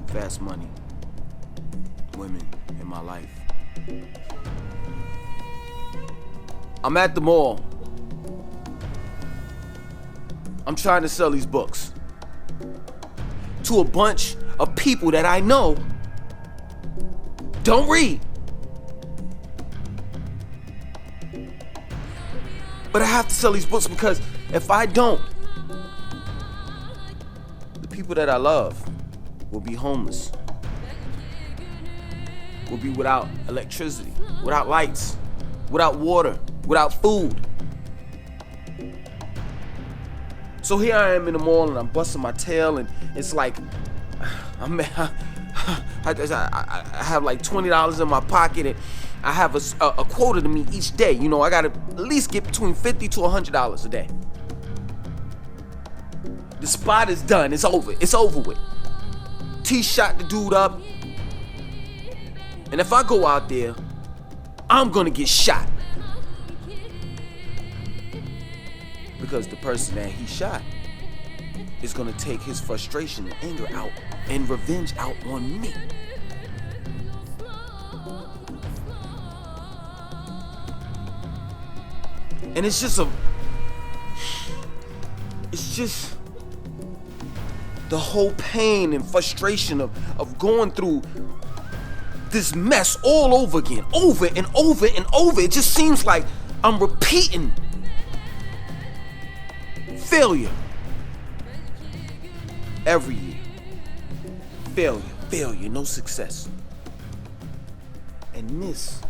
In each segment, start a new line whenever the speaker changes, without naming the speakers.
fast money, women in my life. I'm at the mall. I'm trying to sell these books to a bunch of people that I know don't read. But I have to sell these books because if I don't, the people that I love will be homeless, will be without electricity, without lights, without water, without food. So here I am in the mall and I'm busting my tail, and it's like I have like $20 in my pocket, and I have a quota to meet each day. You know, I gotta at least get between $50 to $100 a day. The spot is done. It's over. It's over with. T shot the dude up, and if I go out there, I'm gonna get shot. Because the person that he shot is gonna take his frustration and anger out and revenge out on me. And it's just the whole pain and frustration of going through this mess all over again, over and over and over. It just seems like I'm repeating failure every year. Failure, no success. And this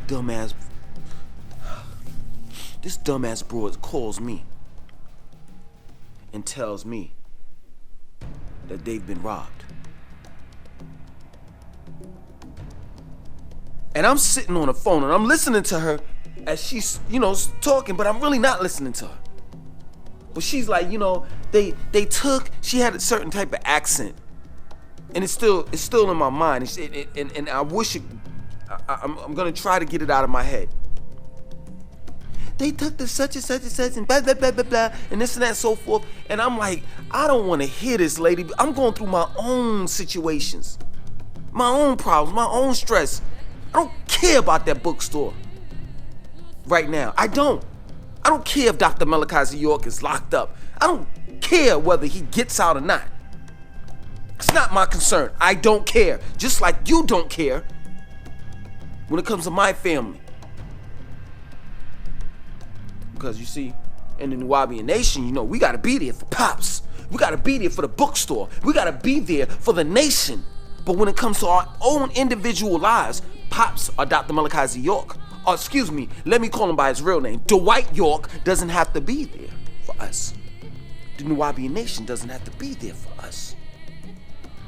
dumbass broad calls me and tells me that they've been robbed. And I'm sitting on the phone and I'm listening to her as she's, talking, but I'm really not listening to her. But she's like, she had a certain type of accent, and it's still in my mind. And I wish I'm gonna try to get it out of my head. They took the such and such and such and blah blah blah blah blah and this and that and so forth. And I'm like, I don't want to hear this lady. I'm going through my own situations, my own problems, my own stress. I don't care about that bookstore right now. I don't care if Dr. Malachi York is locked up. I don't care whether he gets out or not. It's not my concern. I don't care. Just like you don't care when it comes to my family. Because you see, in the Nubian Nation, we gotta be there for Pops. We gotta be there for the bookstore. We gotta be there for the nation. But when it comes to our own individual lives, Pops or Dr. Malachi York, or excuse me, let me call him by his real name, Dwight York, doesn't have to be there for us. The Nubian Nation doesn't have to be there for us.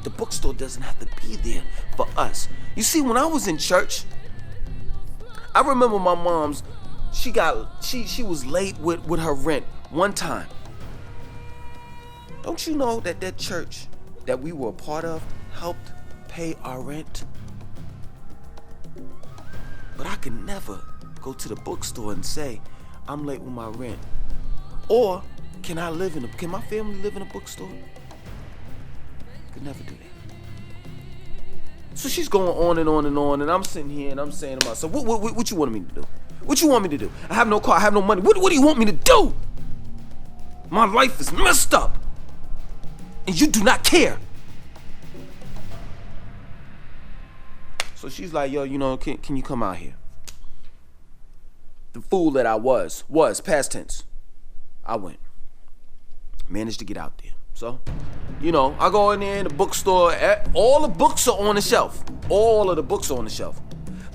The bookstore doesn't have to be there for us. You see, when I was in church, I remember my mom's, she was late with her rent one time. Don't you know that church that we were a part of helped pay our rent? But I could never go to the bookstore and say, I'm late with my rent. Or, can my family live in a bookstore? I could never do that. So she's going on and on and on, and I'm sitting here and I'm saying to myself, what you want me to do? What you want me to do? I have no car, I have no money. What do you want me to do? My life is messed up. And you do not care. So she's like, yo, can you come out here? The fool that I was past tense. I went. Managed to get out there. So, I go in there in the bookstore. All the books are on the shelf. All of the books are on the shelf.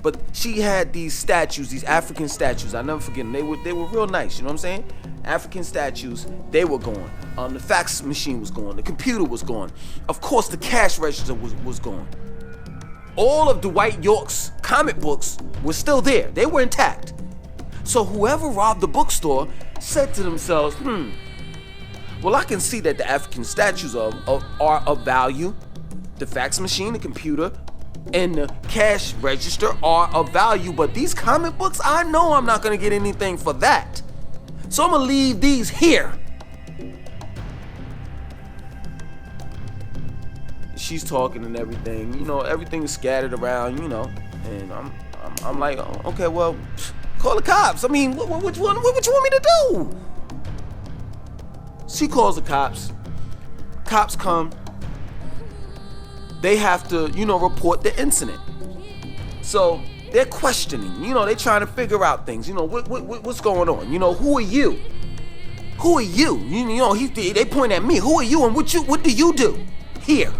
But she had these statues, these African statues. I never forget them. They were real nice, you know what I'm saying? African statues, they were gone. The fax machine was gone. The computer was gone. Of course, the cash register was gone. All of Dwight York's comic books were still there. They were intact. So whoever robbed the bookstore said to themselves, well, I can see that the African statues are of value. The fax machine, the computer, and the cash register are of value, but these comic books, I know I'm not gonna get anything for that. So I'm gonna leave these here. she's talking and everything. You know, everything is scattered around. You know, and I'm like, oh, okay, well, call the cops. I mean, what you want me to do? She calls the cops. Cops come. They have to, you know, report the incident. So they're questioning. You know, they're trying to figure out things. You know, what's going on? You know, who are you? Who are you? You know, they point at me. Who are you and what do you do here?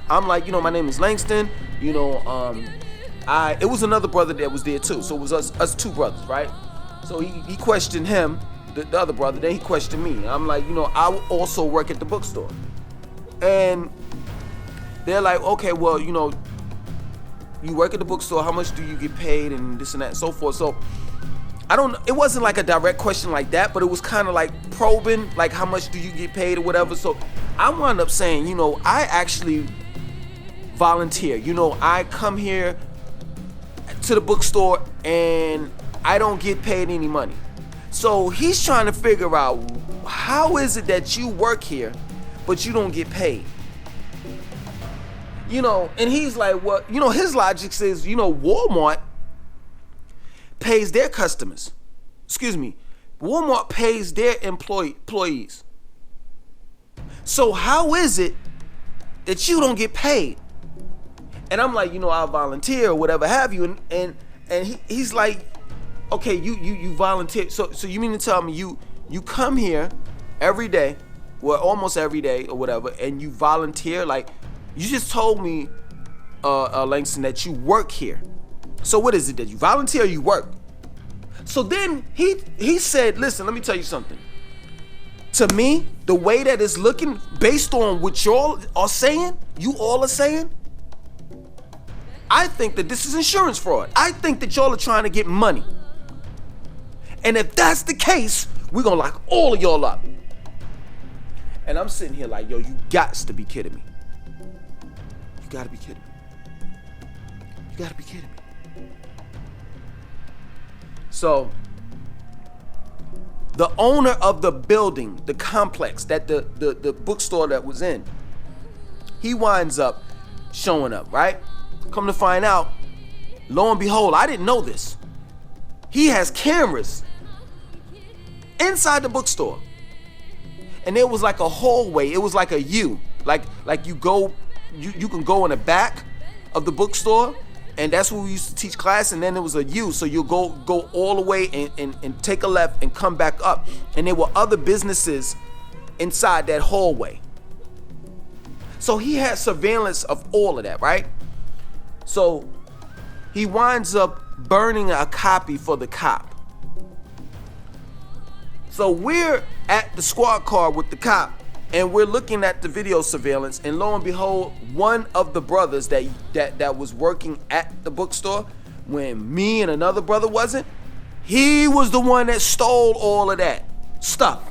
I'm like, you know, my name is Langston. You know, it was another brother that was there too. So it was us two brothers, right? So he questioned him, the other brother. Then he questioned me. I'm like, you know, I also work at the bookstore. And they're like, okay, well, you know, you work at the bookstore. How much do you get paid and this and that and so forth. So it wasn't like a direct question like that, but it was kind of like probing, like how much do you get paid or whatever. So I wound up saying, you know, I actually volunteer. You know, I come here to the bookstore and I don't get paid any money. So he's trying to figure out, how is it that you work here but you don't get paid? You know, and he's like, well, you know, his logic says, you know, Walmart pays their customers. Walmart pays their employees. So how is it that you don't get paid? And I'm like, you know, I'll volunteer or whatever have you. And he's like, okay, you volunteer. So you mean to tell me you come here every day, well, almost every day or whatever, and you volunteer? Like, you just told me, Langston, that you work here. So what is it, that you volunteer or you work? So then he said, listen, let me tell you something. To me, the way that it's looking, based on what y'all are saying, you all are saying, I think that this is insurance fraud. I think that y'all are trying to get money. And if that's the case, we're gonna lock all of y'all up. And I'm sitting here like, yo, you gots to be kidding me. You gotta be kidding me. You gotta be kidding me. So the owner of the building, the complex that the bookstore that was in, he winds up showing up, right? Come to find out, lo and behold, I didn't know this. He has cameras inside the bookstore. And it was like a hallway. It was like a U. Like you can go in the back of the bookstore, and that's where we used to teach class, and then there was a U, so you'll go all the way and take a left and come back up. And there were other businesses inside that hallway. So he had surveillance of all of that, right? So he winds up burning a copy for the cop. So we're at the squad car with the cop, and we're looking at the video surveillance, and lo and behold, one of the brothers that was working at the bookstore, when me and another brother wasn't, he was the one that stole all of that stuff.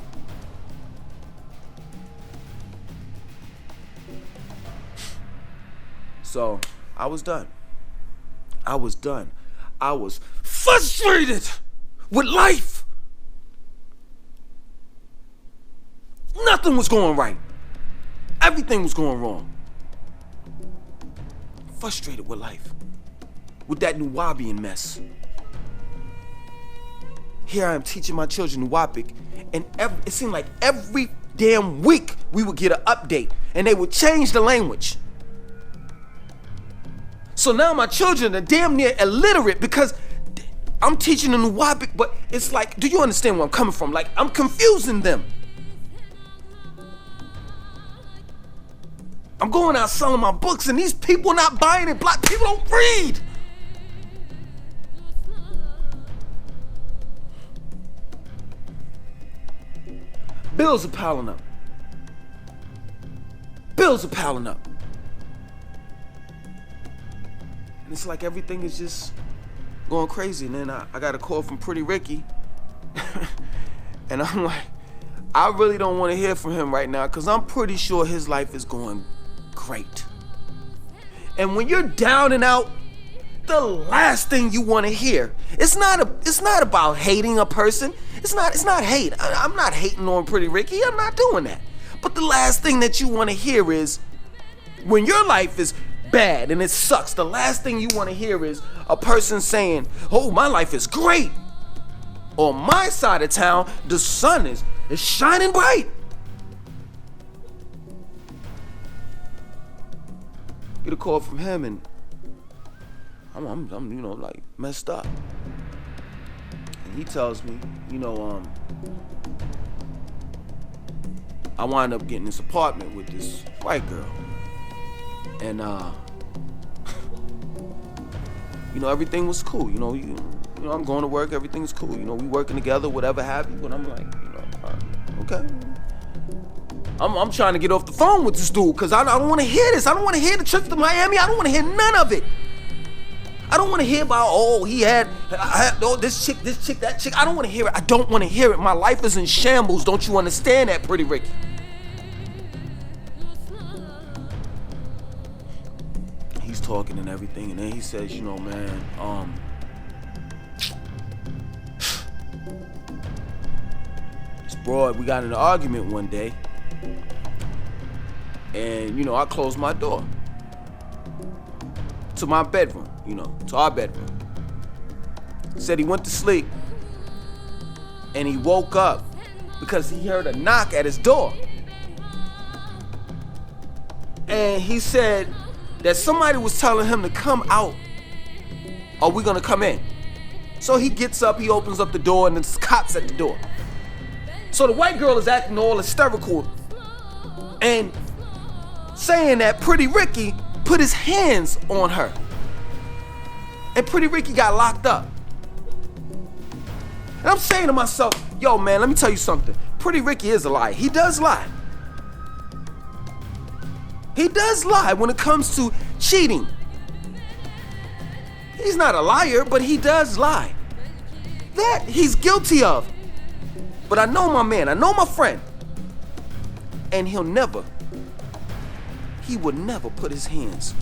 So I was done. I was frustrated with life. Nothing was going right. Everything was going wrong. Frustrated with life. With that Nuwabian mess. Here I am teaching my children Nuwapic, and it seemed like every damn week we would get an update, and they would change the language. So now my children are damn near illiterate because I'm teaching them Nuwapic, but it's like, do you understand where I'm coming from? Like, I'm confusing them. I'm going out selling my books, and these people are not buying it. Black people don't read. Bills are piling up. And it's like everything is just going crazy. And then I got a call from Pretty Ricky. And I'm like, I really don't want to hear from him right now, because I'm pretty sure his life is going great. And when you're down and out, the last thing you want to hear, it's not about hating a person. It's not hate. I'm not hating on Pretty Ricky. I'm not doing that. But the last thing that you want to hear is, When your life is bad and it sucks, the last thing you want to hear is a person saying, oh, my life is great. On my side of town, the sun is shining bright. Get a call from him and I'm like messed up. And he tells me, I wind up getting this apartment with this white girl. And everything was cool. I'm going to work, everything's cool. We working together, whatever have you. But I'm like, okay. I'm trying to get off the phone with this dude because I don't want to hear this. I don't want to hear the trip to Miami. I don't want to hear none of it. I don't want to hear about, he had this chick, that chick. I don't want to hear it. I don't want to hear it. My life is in shambles. Don't you understand that, Pretty Ricky? He's talking and everything, and then he says, man, this broad, we got in an argument one day, and, I closed my door to my bedroom, to our bedroom. Said he went to sleep and he woke up because he heard a knock at his door. And he said that somebody was telling him to come out or we're gonna come in. So he gets up, he opens up the door, and there's cops at the door. So the white girl is acting all hysterical and saying that Pretty Ricky put his hands on her. And Pretty Ricky got locked up. And I'm saying to myself, yo, man, let me tell you something. Pretty Ricky is a liar. He does lie. He does lie when it comes to cheating. He's not a liar, but he does lie. That he's guilty of. But I know my man, I know my friend. And he would never put his hands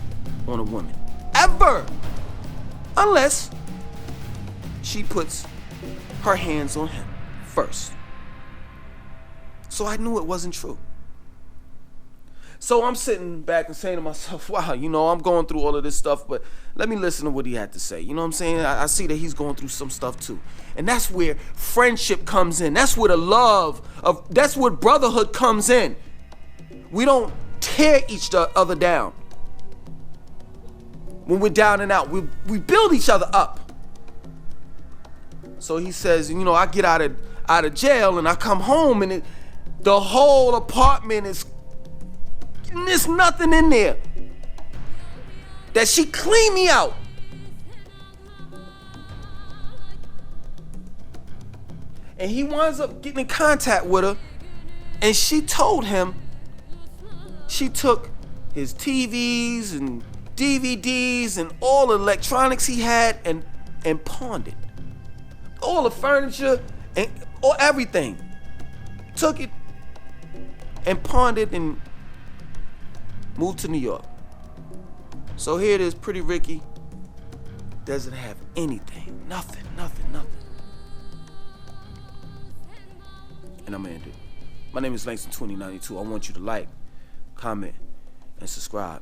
on a woman. Ever. Unless she puts her hands on him first. So I knew it wasn't true. So I'm sitting back and saying to myself, wow, I'm going through all of this stuff, but let me listen to what he had to say. You know what I'm saying? I see that he's going through some stuff too. And that's where friendship comes in. That's where that's where brotherhood comes in. We don't tear each other down. When we're down and out, we build each other up. So he says, I get out of jail and I come home and the whole apartment there's nothing in there. That she cleaned me out. And he winds up getting in contact with her, and she told him she took his TVs and DVDs and all the electronics he had and pawned it. All the furniture and everything. Took it and pawned it and moved to New York. So here it is, Pretty Ricky doesn't have anything. Nothing. And I'm gonna end it. My name is Langston 2092. I want you to like, comment, and subscribe.